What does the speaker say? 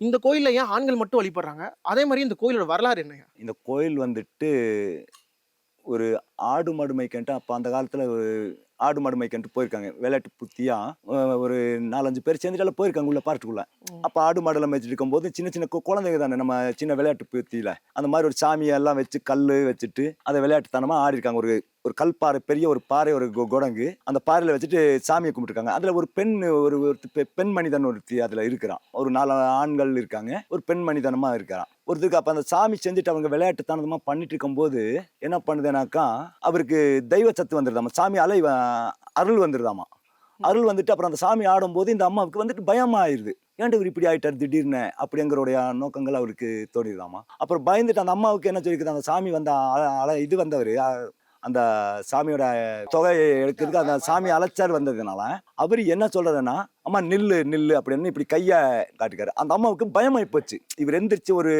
இந்த கோயில்ல ஏன் ஆண்கள் மட்டும் வழிபடுறாங்க? அதே மாரி இந்த கோயிலோட வரலாறு என்னங்க? இந்த கோயில் வந்துட்டு ஒரு ஆடு மாடு மேய்க்கன்ட்டு அப்ப அந்த காலத்துல ஆடு மாடு மேய்க்கன்ட்டு போயிருக்காங்க. விளையாட்டு புத்தியா ஒரு 4, 5 பேர் சேர்ந்துட்டு போயிருக்காங்க உள்ள பார்க்குக்குள்ள. ம். அப்ப ஆடு மாடுலாம் மேய்ச்சிட்டு இருக்கும்போது சின்ன சின்ன குழந்தைங்க தானே நம்ம சின்ன விளையாட்டு புத்தியில. அந்த மாரி ஒரு சாமியெல்லாம் வச்சு கல்லு வச்சுட்டு அத விளையாட்டுத்தனமா ஆடியிருக்காங்க. ஒரு ஒரு கல்பாறை பெரிய ஒரு பாறை ஒரு கொடங்கு. அந்த பாறையில வச்சுட்டு சாமிய கும்பிட்டுருக்காங்க. அதுல ஒரு பெண் ஒரு ஒரு பெண் மனிதன் ஒருத்தி அதுல இருக்கிறான். ஒரு 4 ஆண்கள் இருக்காங்க. ஒரு பெண் மனிதனமா இருக்கிறான். ஒருத்தருக்கு அப்ப அந்த சாமி செஞ்சுட்டு அவங்க விளையாட்டுத்தனமா பண்ணிட்டு இருக்கும்போது, என்ன பண்ணுதுனாக்கா, அவருக்கு தெய்வ சத்து வந்துருதாமா. சாமி அருள் வந்துருதாமா. ம். அருள் வந்துட்டு அப்புறம் அந்த சாமி ஆடும்போது இந்த அம்மாவுக்கு வந்துட்டு பயமா ஆயிருது. ஏன்டா இவரு இப்படி ஆயிட்டாரு திடீர்னு? அப்படிங்கிறோடைய நோக்கங்கள் அவருக்கு தோணிருதாமா. அப்புறம் பயந்துட்டு அந்த அம்மாவுக்கு என்ன சொல்லிருக்குது, அந்த சாமி வந்த அ அல இது வந்தவரு அந்த சாமியோட தொகையை எடுக்கிறதுக்கு அந்த சாமி அழைச்சார் வந்ததுனால, அவரு என்ன சொல்றாருன்னா, "அம்மா நில்லு, நில்லு" அப்படின்னு இப்படி கைய காட்டிக்காரு. அந்த அம்மாவுக்கு பயமாயி போச்சு. இவரு எந்திரிச்சு ஒரு